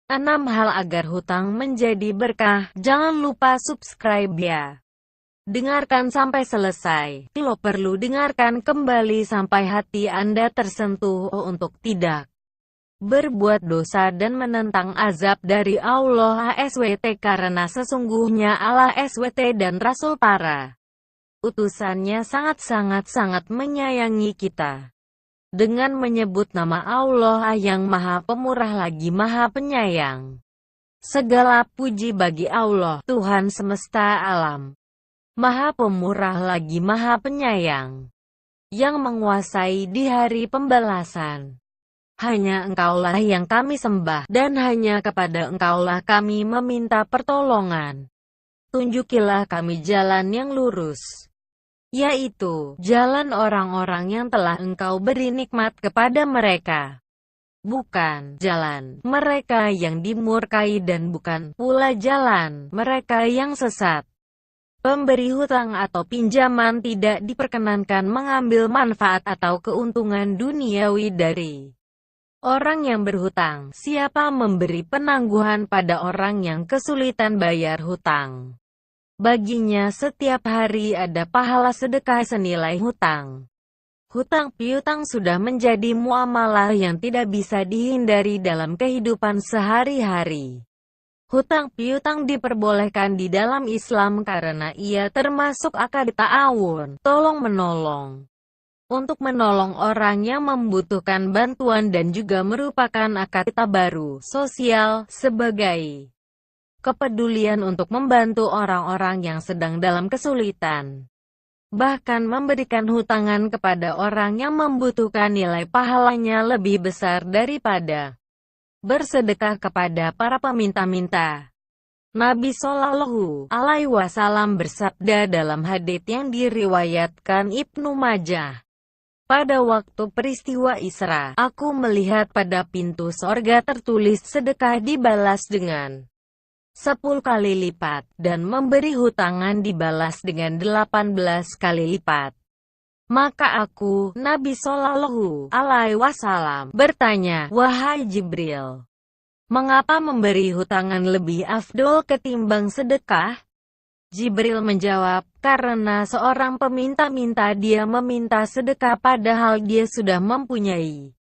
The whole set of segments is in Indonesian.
6 hal agar hutang menjadi berkah. Jangan lupa subscribe ya. Dengarkan sampai selesai. Lo perlu dengarkan kembali sampai hati Anda tersentuh untuk tidak berbuat dosa dan menentang azab dari Allah SWT, karena sesungguhnya Allah SWT dan Rasul para utusannya sangat menyayangi kita. Dengan menyebut nama Allah yang Maha Pemurah lagi Maha Penyayang. Segala puji bagi Allah, Tuhan semesta alam. Maha Pemurah lagi Maha Penyayang, yang menguasai di hari pembalasan. Hanya Engkaulah yang kami sembah, dan hanya kepada Engkaulah kami meminta pertolongan. Tunjukilah kami jalan yang lurus, yaitu jalan orang-orang yang telah Engkau beri nikmat kepada mereka. Bukan jalan mereka yang dimurkai dan bukan pula jalan mereka yang sesat. Pemberi hutang atau pinjaman tidak diperkenankan mengambil manfaat atau keuntungan duniawi dari orang yang berhutang. Siapa memberi penangguhan pada orang yang kesulitan bayar hutang, baginya setiap hari ada pahala sedekah senilai hutang. Hutang piutang sudah menjadi muamalah yang tidak bisa dihindari dalam kehidupan sehari-hari. Hutang piutang diperbolehkan di dalam Islam karena ia termasuk akad ta'awun, tolong-menolong, untuk menolong orang yang membutuhkan bantuan dan juga merupakan akad tabaru sosial sebagai kepedulian untuk membantu orang-orang yang sedang dalam kesulitan. Bahkan memberikan hutangan kepada orang yang membutuhkan nilai pahalanya lebih besar daripada bersedekah kepada para peminta-minta. Nabi Shallallahu Alaihi Wasallam bersabda dalam hadits yang diriwayatkan Ibnu Majah. Pada waktu peristiwa Isra, aku melihat pada pintu sorga tertulis sedekah dibalas dengan 10 kali lipat, dan memberi hutangan dibalas dengan 18 kali lipat. Maka aku, Nabi Shallallahu Alaihi Wasallam, bertanya, "Wahai Jibril, mengapa memberi hutangan lebih afdol ketimbang sedekah?" Jibril menjawab, "Karena seorang peminta-minta dia meminta sedekah padahal dia sudah mempunyai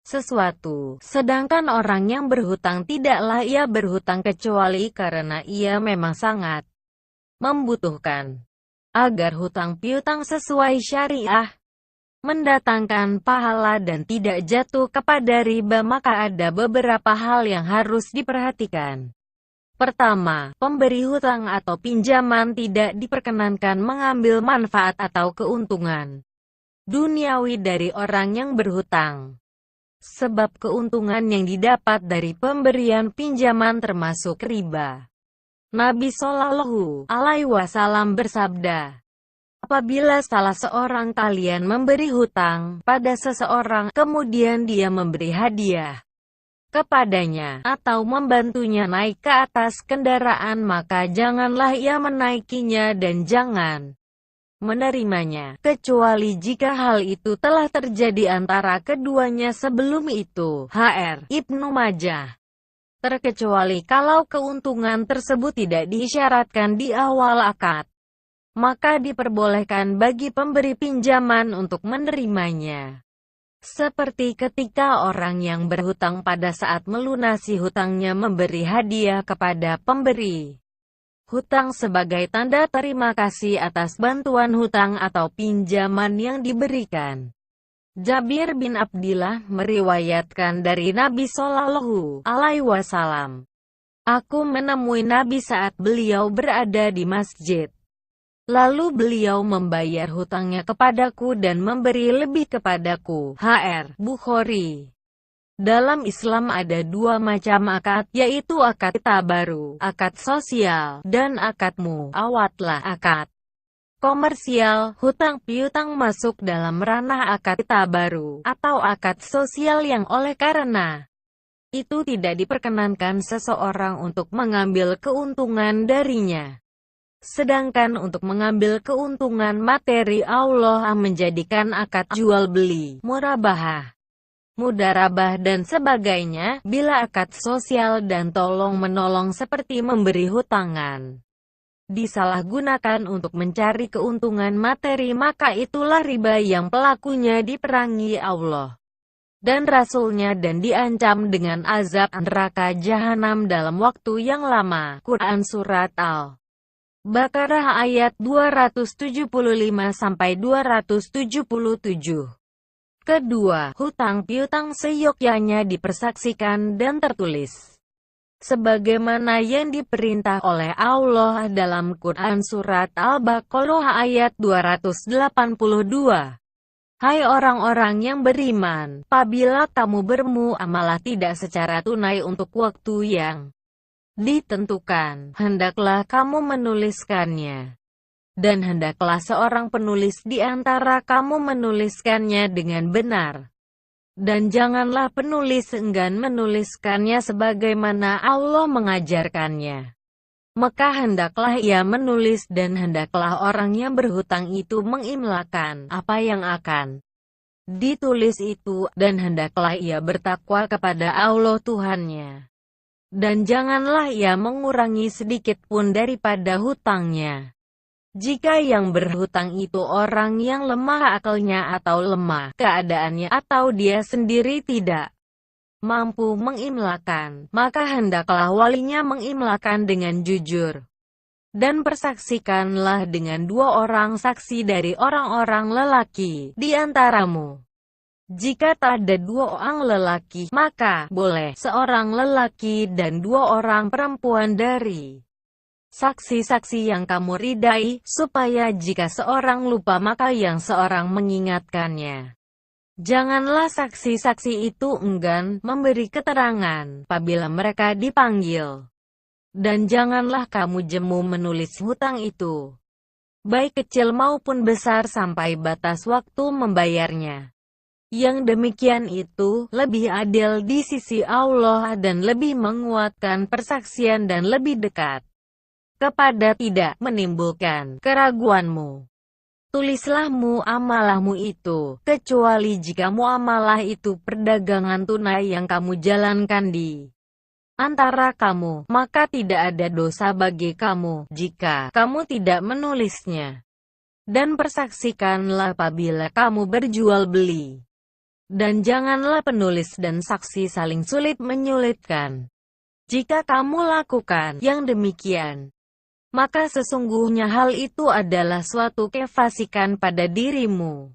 sesuatu, sedangkan orang yang berhutang tidaklah ia berhutang kecuali karena ia memang sangat membutuhkan. Agar hutang piutang sesuai syariah, mendatangkan pahala dan tidak jatuh kepada riba, maka ada beberapa hal yang harus diperhatikan. Pertama, pemberi hutang atau pinjaman tidak diperkenankan mengambil manfaat atau keuntungan duniawi dari orang yang berhutang. Sebab keuntungan yang didapat dari pemberian pinjaman termasuk riba. Nabi Shallallahu Alaihi Wasallam bersabda, apabila salah seorang kalian memberi hutang pada seseorang, kemudian dia memberi hadiah kepadanya, atau membantunya naik ke atas kendaraan, maka janganlah ia menaikinya dan jangan menerimanya, kecuali jika hal itu telah terjadi antara keduanya sebelum itu. Hr. Ibnu Majah. Terkecuali kalau keuntungan tersebut tidak diisyaratkan di awal akad, maka diperbolehkan bagi pemberi pinjaman untuk menerimanya. Seperti ketika orang yang berhutang pada saat melunasi hutangnya memberi hadiah kepada pemberi hutang sebagai tanda terima kasih atas bantuan hutang atau pinjaman yang diberikan. Jabir bin Abdillah meriwayatkan dari Nabi Shallallahu Alaihi Wasallam, aku menemui Nabi saat beliau berada di masjid. Lalu beliau membayar hutangnya kepadaku dan memberi lebih kepadaku. Hr. Bukhari. Dalam Islam ada dua macam akad, yaitu akad tabaru, akad sosial, dan akad muawatlah, akad komersial. Hutang piutang masuk dalam ranah akad tabaru, atau akad sosial yang oleh karena itu tidak diperkenankan seseorang untuk mengambil keuntungan darinya. Sedangkan untuk mengambil keuntungan materi, Allah menjadikan akad jual-beli, murabahah, mudarabah dan sebagainya. Bila akad sosial dan tolong-menolong seperti memberi hutangan disalahgunakan untuk mencari keuntungan materi, maka itulah riba yang pelakunya diperangi Allah dan Rasul-Nya dan diancam dengan azab neraka jahanam dalam waktu yang lama. Quran Surat Al-Baqarah ayat 275-277. Kedua, hutang piutang seyogyanya dipersaksikan dan tertulis sebagaimana yang diperintah oleh Allah dalam Quran Surat Al-Baqarah ayat 282. Hai orang-orang yang beriman, apabila kamu bermuamalah tidak secara tunai untuk waktu yang ditentukan, hendaklah kamu menuliskannya. Dan hendaklah seorang penulis di antara kamu menuliskannya dengan benar. Dan janganlah penulis enggan menuliskannya sebagaimana Allah mengajarkannya. Maka hendaklah ia menulis dan hendaklah orang yang berhutang itu mengimlakan apa yang akan ditulis itu, dan hendaklah ia bertakwa kepada Allah Tuhannya. Dan janganlah ia mengurangi sedikit pun daripada hutangnya. Jika yang berhutang itu orang yang lemah akalnya atau lemah keadaannya atau dia sendiri tidak mampu mengimlakan, maka hendaklah walinya mengimlakan dengan jujur. Dan persaksikanlah dengan 2 orang saksi dari orang-orang lelaki di antaramu. Jika tak ada 2 orang lelaki, maka boleh seorang lelaki dan 2 orang perempuan dari saksi-saksi yang kamu ridai, supaya jika seorang lupa maka yang seorang mengingatkannya. Janganlah saksi-saksi itu enggan memberi keterangan apabila mereka dipanggil. Dan janganlah kamu jemu menulis hutang itu, baik kecil maupun besar sampai batas waktu membayarnya. Yang demikian itu lebih adil di sisi Allah dan lebih menguatkan persaksian dan lebih dekat kepada tidak menimbulkan keraguanmu. Tulislah muamalahmu itu, kecuali jika muamalah itu perdagangan tunai yang kamu jalankan di antara kamu, maka tidak ada dosa bagi kamu, jika kamu tidak menulisnya. Dan persaksikanlah apabila kamu berjual beli. Dan janganlah penulis dan saksi saling sulit menyulitkan. Jika kamu lakukan yang demikian, maka sesungguhnya hal itu adalah suatu kefasikan pada dirimu.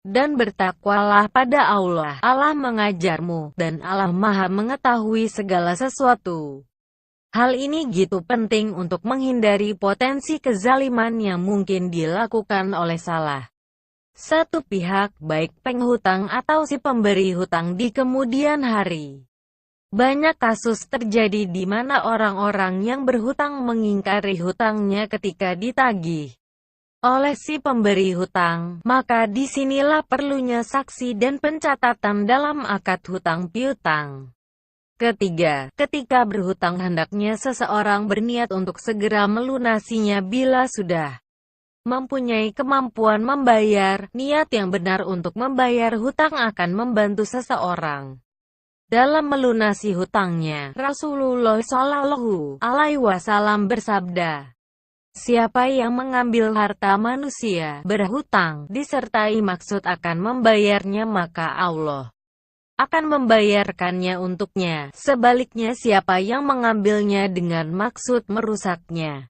Dan bertakwalah pada Allah. Allah mengajarmu, dan Allah Maha mengetahui segala sesuatu. Hal ini gitu penting untuk menghindari potensi kezaliman yang mungkin dilakukan oleh salah satu pihak, baik penghutang atau si pemberi hutang di kemudian hari. Banyak kasus terjadi di mana orang-orang yang berhutang mengingkari hutangnya ketika ditagih oleh si pemberi hutang. Maka disinilah perlunya saksi dan pencatatan dalam akad hutang piutang. Ketiga, ketika berhutang hendaknya seseorang berniat untuk segera melunasinya bila sudah mempunyai kemampuan membayar. Niat yang benar untuk membayar hutang akan membantu seseorang dalam melunasi hutangnya. Rasulullah Shallallahu Alaihi Wasallam bersabda, siapa yang mengambil harta manusia berhutang disertai maksud akan membayarnya, maka Allah akan membayarkannya untuknya. Sebaliknya, siapa yang mengambilnya dengan maksud merusaknya,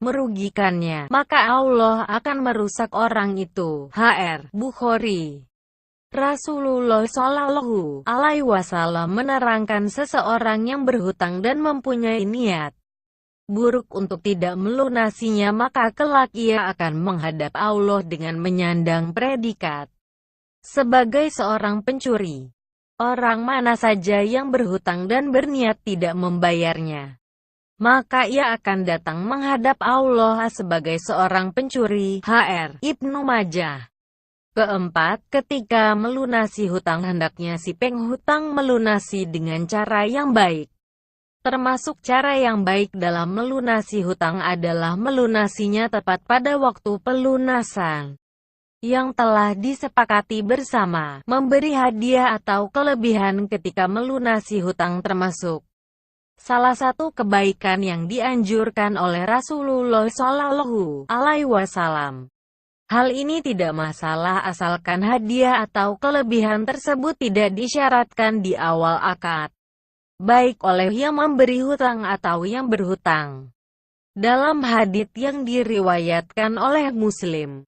merugikannya, maka Allah akan merusak orang itu. Hr. Bukhari. Rasulullah Shallallahu Alaihi Wasallam menerangkan seseorang yang berhutang dan mempunyai niat buruk untuk tidak melunasinya, maka kelak ia akan menghadap Allah dengan menyandang predikat sebagai seorang pencuri. Orang mana saja yang berhutang dan berniat tidak membayarnya, maka ia akan datang menghadap Allah sebagai seorang pencuri. Hr. Ibnu Majah. Keempat, ketika melunasi hutang hendaknya si penghutang melunasi dengan cara yang baik. Termasuk cara yang baik dalam melunasi hutang adalah melunasinya tepat pada waktu pelunasan. yang telah disepakati bersama, memberi hadiah atau kelebihan ketika melunasi hutang termasuk salah satu kebaikan yang dianjurkan oleh Rasulullah Shallallahu Alaihi Wasallam. Hal ini tidak masalah asalkan hadiah atau kelebihan tersebut tidak disyaratkan di awal akad, baik oleh yang memberi hutang atau yang berhutang. Dalam hadits yang diriwayatkan oleh Muslim,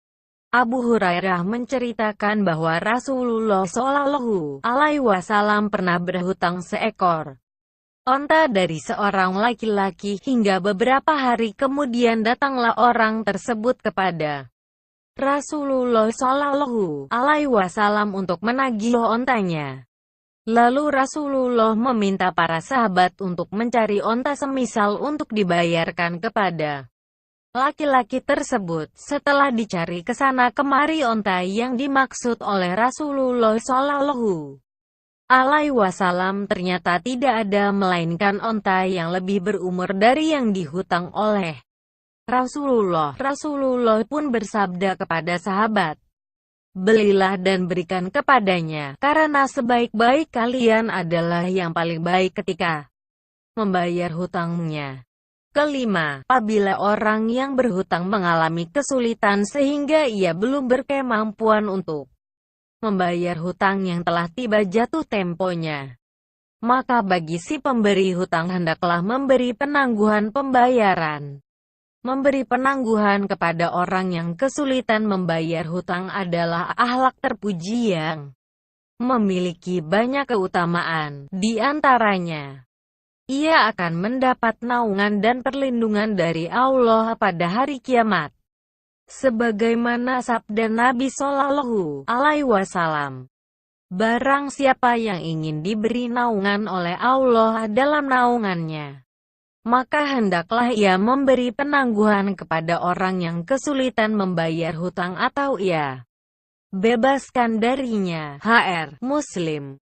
Abu Hurairah menceritakan bahwa Rasulullah Shallallahu Alaihi Wasallam pernah berhutang seekor onta dari seorang laki-laki hingga beberapa hari kemudian datanglah orang tersebut kepada Rasulullah Shallallahu Alaihi Wasallam untuk menagih ontanya. Lalu Rasulullah meminta para sahabat untuk mencari onta semisal untuk dibayarkan kepada laki-laki tersebut. Setelah dicari ke sana kemari onta yang dimaksud oleh Rasulullah Shallallahu Alaihi Wasallam ternyata tidak ada melainkan onta yang lebih berumur dari yang dihutang oleh Rasulullah. Rasulullah pun bersabda kepada sahabat, "Belilah dan berikan kepadanya, karena sebaik-baik kalian adalah yang paling baik ketika membayar hutangnya." Kelima, apabila orang yang berhutang mengalami kesulitan sehingga ia belum berkemampuan untuk membayar hutang yang telah tiba jatuh temponya, maka bagi si pemberi hutang hendaklah memberi penangguhan pembayaran. Memberi penangguhan kepada orang yang kesulitan membayar hutang adalah akhlak terpuji yang memiliki banyak keutamaan. Di antaranya, ia akan mendapat naungan dan perlindungan dari Allah pada hari kiamat. Sebagaimana sabda Nabi Shallallahu Alaihi Wasallam, "Barang siapa yang ingin diberi naungan oleh Allah dalam naungannya, maka hendaklah ia memberi penangguhan kepada orang yang kesulitan membayar hutang atau ia bebaskan darinya." HR Muslim.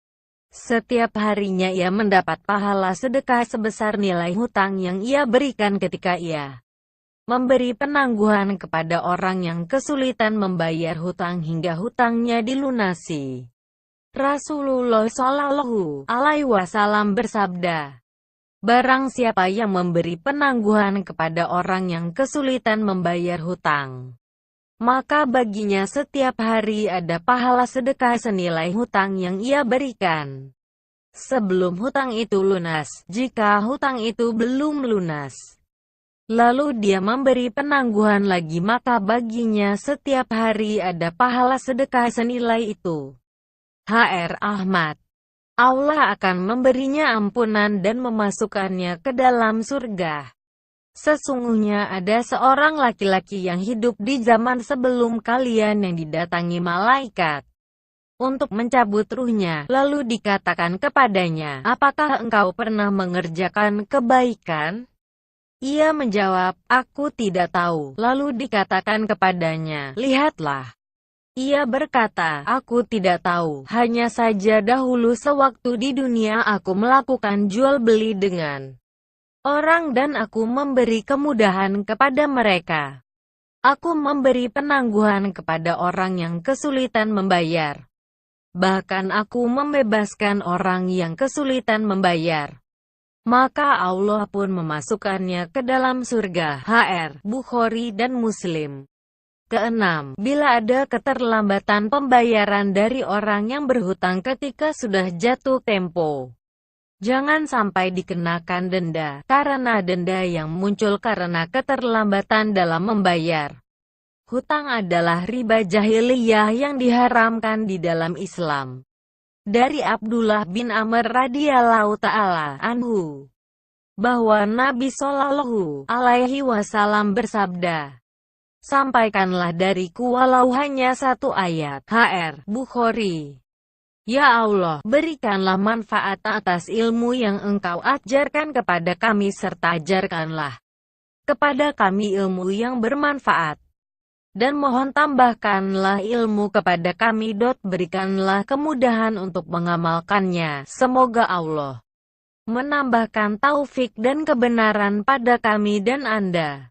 Setiap harinya ia mendapat pahala sedekah sebesar nilai hutang yang ia berikan ketika ia memberi penangguhan kepada orang yang kesulitan membayar hutang hingga hutangnya dilunasi. Rasulullah Shallallahu Alaihi Wasallam bersabda, "Barang siapa yang memberi penangguhan kepada orang yang kesulitan membayar hutang, maka baginya setiap hari ada pahala sedekah senilai hutang yang ia berikan sebelum hutang itu lunas. Jika hutang itu belum lunas, lalu dia memberi penangguhan lagi, maka baginya setiap hari ada pahala sedekah senilai itu." HR Ahmad. Allah akan memberinya ampunan dan memasukkannya ke dalam surga. Sesungguhnya ada seorang laki-laki yang hidup di zaman sebelum kalian yang didatangi malaikat untuk mencabut ruhnya, lalu dikatakan kepadanya, "Apakah engkau pernah mengerjakan kebaikan?" Ia menjawab, "Aku tidak tahu." Lalu dikatakan kepadanya, "Lihatlah." Ia berkata, "Aku tidak tahu, hanya saja dahulu sewaktu di dunia aku melakukan jual beli dengan orang dan aku memberi kemudahan kepada mereka. Aku memberi penangguhan kepada orang yang kesulitan membayar. Bahkan aku membebaskan orang yang kesulitan membayar. Maka Allah pun memasukkannya ke dalam surga." HR Bukhari dan Muslim. Keenam, bila ada keterlambatan pembayaran dari orang yang berhutang ketika sudah jatuh tempo, jangan sampai dikenakan denda, karena denda yang muncul karena keterlambatan dalam membayar hutang adalah riba jahiliyah yang diharamkan di dalam Islam. Dari Abdullah bin Amr radhiyallahu ta'ala anhu, bahwa Nabi Shallallahu Alaihi Wasallam bersabda, "Sampaikanlah dariku walau hanya satu ayat." HR Bukhari. Ya Allah, berikanlah manfaat atas ilmu yang Engkau ajarkan kepada kami serta ajarkanlah kepada kami ilmu yang bermanfaat. Dan mohon tambahkanlah ilmu kepada kami. Berikanlah kemudahan untuk mengamalkannya. Semoga Allah menambahkan taufik dan kebenaran pada kami dan Anda.